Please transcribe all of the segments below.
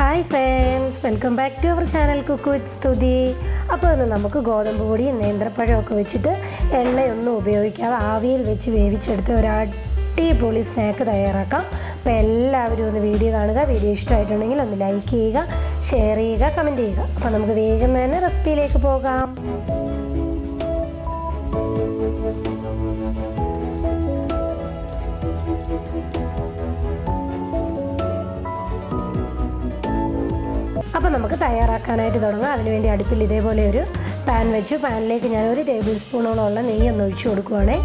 Hi friends, welcome back to our channel cook with Stuti. അപ്പോൾ ഇന്ന് നമുക്ക് ഗോതമ്പ് പൊടിയും നേന്ത്രപ്പഴമൊക്കെ വെച്ചിട്ട് എണ്ണയൊന്നും ഉപയോഗിക്കാതെ ആവിയിൽ വെച്ച് വേവിച്ചെടുത്ത് ഒരു അടിപൊളി സ്നാക്ക് തയ്യാറാക്കാം. അപ്പോൾ എല്ലാവരും ഒന്ന് വീഡിയോ കാണുക. വീഡിയോ ഇഷ്ടമായിട്ടുണ്ടെങ്കിൽ ഒന്ന് ലൈക്ക് ചെയ്യുക, ഷെയർ ചെയ്യുക, കമൻറ്റ് ചെയ്യുക. അപ്പോൾ നമുക്ക് വേഗം തന്നെ റെസിപ്പിയിലേക്ക് പോകാം. അപ്പോൾ നമുക്ക് തയ്യാറാക്കാനായിട്ട് തുടങ്ങാം. അതിനുവേണ്ടി അടുപ്പിൽ ഇതേപോലെ ഒരു പാൻ വെച്ചു. പാനിലേക്ക് ഞാൻ 1 ടേബിൾ സ്പൂണോളമുള്ള നെയ്യ് ഒന്ന് ഒഴിച്ചു കൊടുക്കുവാണേ.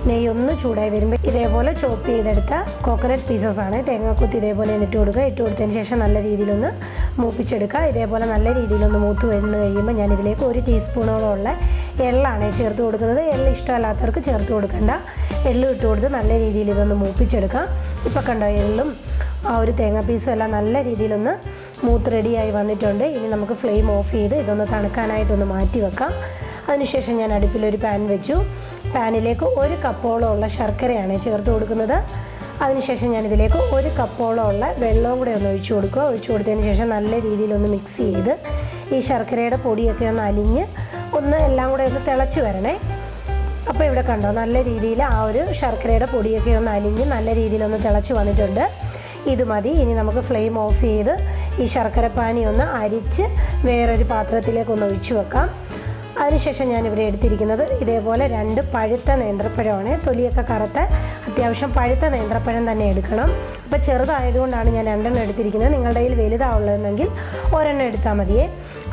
നെയ്യ് ഒന്ന് ചൂടായി വരുമ്പോൾ ഇതേപോലെ ചോപ്പ് ചെയ്തെടുത്ത കോക്കനട്ട് പീസസ് ആണ്. തേങ്ങാക്കുത്തി ഇതേപോലെ ഇട്ട് കൊടുക്കുക. ഇട്ട് കൊടുത്തതിന് ശേഷം നല്ല രീതിയിലൊന്ന് മൂപ്പിച്ചെടുക്കുക. ഇതേപോലെ നല്ല രീതിയിലൊന്ന് മൂത്ത് വന്ന് കഴിയുമ്പോൾ ഞാൻ ഇതിലേക്ക് 1 ടീസ്പൂണോളമുള്ള എള്ളാണ് ചേർത്ത് കൊടുക്കുന്നത്. എള്ള് ഇഷ്ടമല്ലാത്തവർക്ക് ചേർത്ത് കൊടുക്കണ്ട. എള്ളും ഇട്ട് കൊടുത്ത് നല്ല രീതിയിൽ ഇതൊന്ന് മൂപ്പിച്ചെടുക്കാം. ഇപ്പോൾ കണ്ടോ, എള്ളും ആ ഒരു തേങ്ങ പീസും എല്ലാം നല്ല രീതിയിലൊന്ന് മൂത്ത് റെഡിയായി വന്നിട്ടുണ്ട്. ഇനി നമുക്ക് ഫ്ലെയിം ഓഫ് ചെയ്ത് ഇതൊന്ന് തണുക്കാനായിട്ടൊന്ന് മാറ്റി വെക്കാം. അതിനുശേഷം ഞാൻ അടുപ്പിലൊരു പാൻ വെച്ചു. പാനിലേക്ക് 1 കപ്പോളം ഉള്ള ശർക്കരയാണ് ചേർത്ത് കൊടുക്കുന്നത്. അതിനുശേഷം ഞാൻ ഇതിലേക്ക് 1 കപ്പോളം ഉള്ള വെള്ളവും കൂടെ ഒന്ന് ഒഴിച്ചു കൊടുക്കുക. ഒഴിച്ചു കൊടുത്തതിന് ശേഷം നല്ല രീതിയിലൊന്ന് മിക്സ് ചെയ്ത് ഈ ശർക്കരയുടെ പൊടിയൊക്കെ ഒന്ന് അലിഞ്ഞ് എല്ലാം കൂടെ ഒന്ന് തിളച്ച് വരണേ. അപ്പോൾ ഇവിടെ കണ്ടോ, നല്ല രീതിയിൽ ആ ഒരു ശർക്കരയുടെ പൊടിയൊക്കെ ഒന്ന് അലിഞ്ഞ് നല്ല രീതിയിലൊന്ന് തിളച്ച് വന്നിട്ടുണ്ട്. ഇത് മതി. ഇനി നമുക്ക് ഫ്ലെയിം ഓഫ് ചെയ്ത് ഈ ശർക്കരപ്പാനി ഒന്ന് അരിച്ച് വേറൊരു പാത്രത്തിലേക്കൊന്ന് ഒഴിച്ചു വെക്കാം. അതിനുശേഷം ഞാനിവിടെ എടുത്തിരിക്കുന്നത് ഇതേപോലെ 2 പഴുത്ത നേന്ത്രപ്പഴമാണ്. തൊലിയൊക്കെ കറുത്ത അത്യാവശ്യം പഴുത്ത നേന്ത്രപ്പഴം തന്നെ എടുക്കണം. അപ്പോൾ ചെറുതായതുകൊണ്ടാണ് ഞാൻ 2 എണ്ണം എടുത്തിരിക്കുന്നത്. നിങ്ങളുടെ കയ്യിൽ വലുതാവുള്ളതെങ്കിൽ 1 എണ്ണം എടുത്താൽ മതിയേ.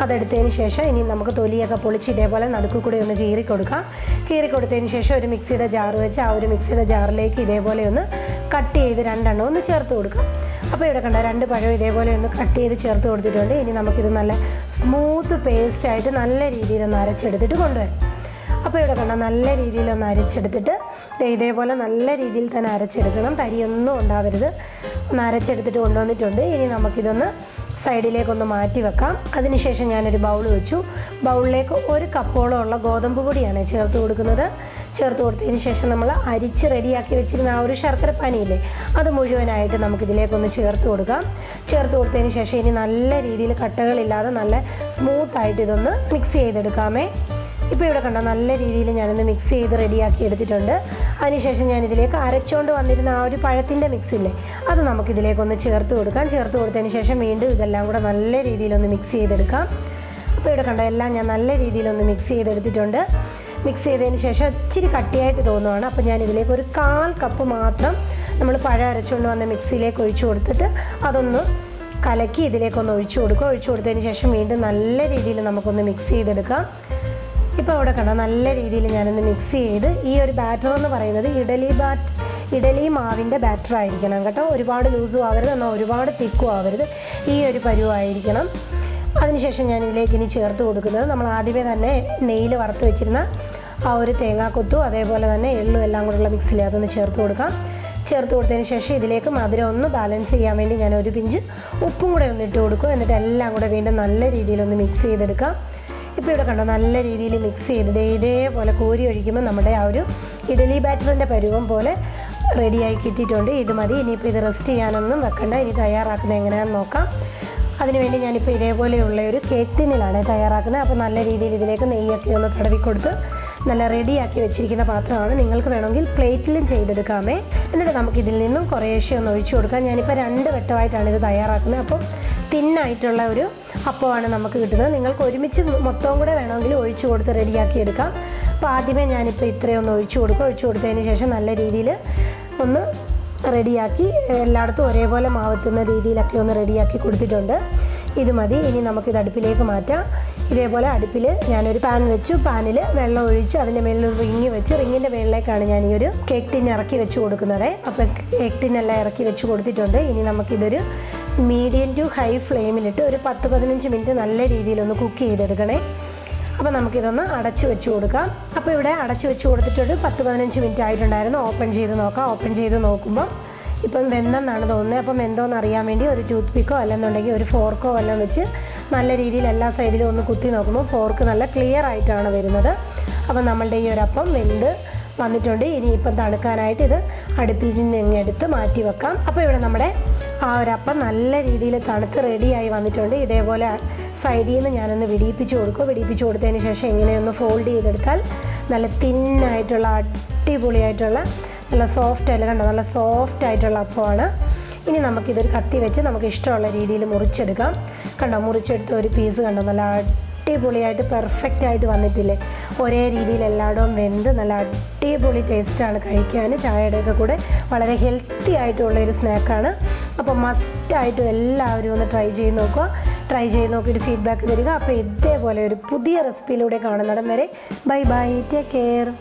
അതെടുത്തതിന് ശേഷം ഇനി നമുക്ക് തൊലിയൊക്കെ പൊളിച്ച് ഇതേപോലെ നടുക്ക് കൂടെ ഒന്ന് കീറി കൊടുക്കാം. കീറി കൊടുത്തതിന് ശേഷം ഒരു മിക്സിയുടെ ജാർ വെച്ച് ആ ഒരു മിക്സിയുടെ ജാറിലേക്ക് ഇതേപോലെ ഒന്ന് കട്ട് ചെയ്ത് 2 എണ്ണം ഒന്ന് ചേർത്ത് കൊടുക്കാം. അപ്പോൾ ഇവിടെ കണ്ട 2 പഴം ഇതേപോലെ ഒന്ന് കട്ട് ചെയ്ത് ചേർത്ത് കൊടുത്തിട്ടുണ്ട്. ഇനി നമുക്കിത് നല്ല സ്മൂത്ത് പേസ്റ്റായിട്ട് നല്ല രീതിയിലൊന്ന് അരച്ചെടുത്തിട്ട് കൊണ്ടുവരാം. അപ്പോൾ ഇവിടെ കണ്ട നല്ല രീതിയിലൊന്ന് അരച്ചെടുത്തിട്ട് ഇതേപോലെ നല്ല രീതിയിൽ തന്നെ അരച്ചെടുക്കണം. തരിയൊന്നും ഉണ്ടാവരുത്. ഒന്ന് അരച്ചെടുത്തിട്ട് കൊണ്ടുവന്നിട്ടുണ്ട്. ഇനി നമുക്കിതൊന്ന് സൈഡിലേക്കൊന്ന് മാറ്റി വെക്കാം. അതിനുശേഷം ഞാനൊരു ബൗൾ വെച്ചു. ബൗളിലേക്ക് 1 കപ്പോളം ഉള്ള ഗോതമ്പ് പൊടിയാണ് ചേർത്ത് കൊടുക്കുന്നത്. ചേർത്ത് കൊടുത്തതിന് ശേഷം നമ്മൾ അരിച്ച് റെഡിയാക്കി വെച്ചിരുന്ന ആ ഒരു ശർക്കരപ്പാനിയില്ലേ, അത് മുഴുവനായിട്ട് നമുക്കിതിലേക്കൊന്ന് ചേർത്ത് കൊടുക്കാം. ചേർത്ത് കൊടുത്തതിന് ശേഷം ഇനി നല്ല രീതിയിൽ കട്ടകളില്ലാതെ നല്ല സ്മൂത്തായിട്ട് ഇതൊന്ന് മിക്സ് ചെയ്തെടുക്കാമേ. ഇപ്പോൾ ഇവിടെ കണ്ടോ, നല്ല രീതിയിൽ ഞാനൊന്ന് മിക്സ് ചെയ്ത് റെഡിയാക്കി എടുത്തിട്ടുണ്ട്. അതിനുശേഷം ഞാനിതിലേക്ക് അരച്ചുകൊണ്ട് വന്നിരുന്ന ആ ഒരു പഴത്തിൻ്റെ മിക്സില്ലേ, അത് നമുക്കിതിലേക്കൊന്ന് ചേർത്ത് കൊടുക്കാം. ചേർത്ത് കൊടുത്തതിന് ശേഷം വീണ്ടും ഇതെല്ലാം കൂടെ നല്ല രീതിയിലൊന്ന് മിക്സ് ചെയ്തെടുക്കാം. അപ്പോൾ ഇവിടെ കണ്ടോ, എല്ലാം ഞാൻ നല്ല രീതിയിലൊന്ന് മിക്സ് ചെയ്തെടുത്തിട്ടുണ്ട്. മിക്സ് ചെയ്തതിന് ശേഷം ഇച്ചിരി കട്ടിയായിട്ട് തോന്നുവാണ്. അപ്പോൾ ഞാൻ ഇതിലേക്ക് 1/4 കപ്പ് മാത്രം നമ്മൾ പഴം അരച്ചുകൊണ്ട് വന്ന മിക്സിയിലേക്ക് ഒഴിച്ചു കൊടുത്തിട്ട് അതൊന്ന് കലക്കി ഇതിലേക്കൊന്ന് ഒഴിച്ചു കൊടുക്കുക. ഒഴിച്ചു കൊടുത്തതിന് ശേഷം വീണ്ടും നല്ല രീതിയിൽ നമുക്കൊന്ന് മിക്സ് ചെയ്തെടുക്കാം. ഇപ്പോൾ അവിടെ കണ്ടോ, നല്ല രീതിയിൽ ഞാനൊന്ന് മിക്സ് ചെയ്ത് ഈ ഒരു ബാറ്റർ എന്ന് പറയുന്നത് ഇഡലി മാവിൻ്റെ ബാറ്റർ ആയിരിക്കണം കേട്ടോ. ഒരുപാട് ലൂസും ആവരുത്, എന്നാൽ ഒരുപാട് തിക്കും ആവരുത്. ഈ ഒരു പരുവായിരിക്കണം. അതിനുശേഷം ഞാൻ ഇതിലേക്ക് ഇനി ചേർത്ത് കൊടുക്കുന്നത് നമ്മൾ ആദ്യമേ തന്നെ നെയ്യിൽ വറുത്ത് വെച്ചിരുന്ന ആ ഒരു തേങ്ങാക്കൊത്തും അതേപോലെ തന്നെ എള്ളും എല്ലാം കൂടെയുള്ള മിക്സിൽ അതൊന്ന് ചേർത്ത് കൊടുക്കാം. ചേർത്ത് കൊടുത്തതിന് ശേഷം ഇതിലേക്ക് മധുരം ഒന്ന് ബാലൻസ് ചെയ്യാൻ വേണ്ടി ഞാൻ 1 പിഞ്ച് ഉപ്പും കൂടെ ഒന്ന് ഇട്ട് കൊടുക്കും. എന്നിട്ട് എല്ലാം കൂടെ വീണ്ടും നല്ല രീതിയിലൊന്ന് മിക്സ് ചെയ്തെടുക്കാം. ഇപ്പോൾ ഇവിടെ കണ്ടോ, നല്ല രീതിയിൽ മിക്സ് ചെയ്ത് ഇതേപോലെ കോരി ഒഴിക്കുമ്പോൾ നമ്മുടെ ആ ഒരു ഇഡലി ബാറ്ററിൻ്റെ പരുവം പോലെ റെഡിയായി കിട്ടിയിട്ടുണ്ട്. ഇത് മതി. ഇനിയിപ്പോൾ ഇത് റെസ്റ്റ് ചെയ്യാനൊന്നും വെക്കണ്ട. ഇനി തയ്യാറാക്കുന്നത് എങ്ങനെയാണെന്ന് നോക്കാം. അതിനുവേണ്ടി ഞാനിപ്പോൾ ഇതേപോലെയുള്ള ഒരു കേക്ക് ടിന്നിലാണ് തയ്യാറാക്കുന്നത്. അപ്പോൾ നല്ല രീതിയിൽ ഇതിലേക്ക് നെയ്യൊക്കെ ഒന്ന് തടവി കൊടുത്ത് നല്ല റെഡിയാക്കി വെച്ചിരിക്കുന്ന പാത്രമാണ്. നിങ്ങൾക്ക് വേണമെങ്കിൽ പ്ലേറ്റിലും ചെയ്തെടുക്കാമേ. എന്നിട്ട് നമുക്കിതിൽ നിന്നും കുറേശ്ശെ ഒന്ന് ഒഴിച്ചു കൊടുക്കാം. ഞാനിപ്പോൾ 2 വട്ടമായിട്ടാണ് ഇത് തയ്യാറാക്കുന്നത്. അപ്പോൾ തിന്നായിട്ടുള്ള ഒരു അപ്പമാണ് നമുക്ക് കിട്ടുന്നത്. നിങ്ങൾക്ക് ഒരുമിച്ച് മൊത്തവും കൂടെ വേണമെങ്കിൽ ഒഴിച്ചു കൊടുത്ത് റെഡിയാക്കി എടുക്കാം. അപ്പോൾ ആദ്യമേ ഞാനിപ്പോൾ ഇത്രയൊന്ന് ഒഴിച്ചു കൊടുക്കും. ഒഴിച്ചു കൊടുത്തതിന് ശേഷം നല്ല രീതിയിൽ ഒന്ന് റെഡിയാക്കി എല്ലായിടത്തും ഒരേപോലെ മാവെത്തുന്ന രീതിയിലൊക്കെ ഒന്ന് റെഡിയാക്കി കൊടുത്തിട്ടുണ്ട്. ഇത് മതി. ഇനി നമുക്കിത് അടുപ്പിലേക്ക് മാറ്റാം. ഇതേപോലെ അടുപ്പിൽ ഞാനൊരു പാൻ വെച്ചു. പാനിൽ വെള്ളം ഒഴിച്ച് അതിൻ്റെ മേളിൽ ഒരു റിങ് വെച്ച് റിങ്ങിൻ്റെ മേളിലേക്കാണ് ഞാൻ ഈ ഒരു കേക്ക് ടിൻ ഇറക്കി വെച്ച് കൊടുക്കുന്നത്. അപ്പോൾ കേക്ക് ടിന്നെല്ലാം ഇറക്കി വെച്ച് കൊടുത്തിട്ടുണ്ട്. ഇനി നമുക്കിതൊരു മീഡിയം ടു ഹൈ ഫ്ലെയിമിലിട്ട് ഒരു 10-15 മിനിറ്റ് നല്ല രീതിയിലൊന്ന് കുക്ക് ചെയ്തെടുക്കണേ. അപ്പോൾ നമുക്കിതൊന്ന് അടച്ചു വെച്ച് കൊടുക്കാം. അപ്പോൾ ഇവിടെ അടച്ചു വെച്ച് കൊടുത്തിട്ടൊരു 10-15 മിനിറ്റ് ആയിട്ടുണ്ടായിരുന്നു. ഓപ്പൺ ചെയ്ത് നോക്കാം. ഓപ്പൺ ചെയ്ത് നോക്കുമ്പോൾ ഇപ്പം വെന്തെന്നാണ് തോന്നുന്നത്. അപ്പം വെന്തോന്ന് അറിയാൻ വേണ്ടി ഒരു ടൂത്ത് പിക്കോ അല്ലെന്നുണ്ടെങ്കിൽ ഒരു ഫോർക്കോ എല്ലാം വെച്ച് നല്ല രീതിയിൽ എല്ലാ സൈഡിലും ഒന്ന് കുത്തി നോക്കുമ്പോൾ ഫോർക്ക് നല്ല ക്ലിയർ ആയിട്ടാണ് വരുന്നത്. അപ്പം നമ്മളുടെ ഈ ഒരു അപ്പം വെന്ത് വന്നിട്ടുണ്ട്. ഇനിയിപ്പം തണുക്കാനായിട്ട് ഇത് അടുപ്പിൽ നിന്ന് എടുത്ത് മാറ്റി വെക്കാം. അപ്പോൾ ഇവിടെ നമ്മുടെ ആ ഒരപ്പം നല്ല രീതിയിൽ തണുത്ത് റെഡിയായി വന്നിട്ടുണ്ട്. ഇതേപോലെ സൈഡിൽ നിന്ന് ഞാനൊന്ന് വിടിയിപ്പിച്ച് കൊടുക്കും. വിടിയിപ്പിച്ച് കൊടുത്തതിന് ശേഷം ഇങ്ങനെയൊന്ന് ഫോൾഡ് ചെയ്തെടുത്താൽ നല്ല തിന്നായിട്ടുള്ള അടിപൊളിയായിട്ടുള്ള നല്ല സോഫ്റ്റായിട്ട് കണ്ടോ, നല്ല സോഫ്റ്റായിട്ടുള്ള അപ്പമാണ്. ഇനി നമുക്കിതൊരു കത്തി വെച്ച് നമുക്ക് ഇഷ്ടമുള്ള രീതിയിൽ മുറിച്ചെടുക്കാം. കണ്ടോ, മുറിച്ചെടുത്ത ഒരു പീസ് കണ്ടോ നല്ല അടിപൊളിയായിട്ട് പെർഫെക്റ്റായിട്ട് വന്നിട്ടില്ലേ. ഒരേ രീതിയിൽ എല്ലായിടവും വെന്ത് നല്ല അടിപൊളി ടേസ്റ്റാണ് കഴിക്കാൻ. ചായയുടെയൊക്കെ കൂടെ വളരെ ഹെൽത്തി ആയിട്ടുള്ളൊരു സ്നാക്കാണ്. അപ്പോൾ മസ്റ്റായിട്ടും എല്ലാവരും ഒന്ന് ട്രൈ ചെയ്ത് നോക്കുക. ട്രൈ ചെയ്ത് നോക്കിയിട്ട് ഫീഡ്ബാക്ക് തരിക. അപ്പോൾ ഇതേപോലെ ഒരു പുതിയ റെസിപ്പിയിലൂടെ കാണുന്നിടം വരെ ബൈ ബൈ, ടേക്ക് കെയർ.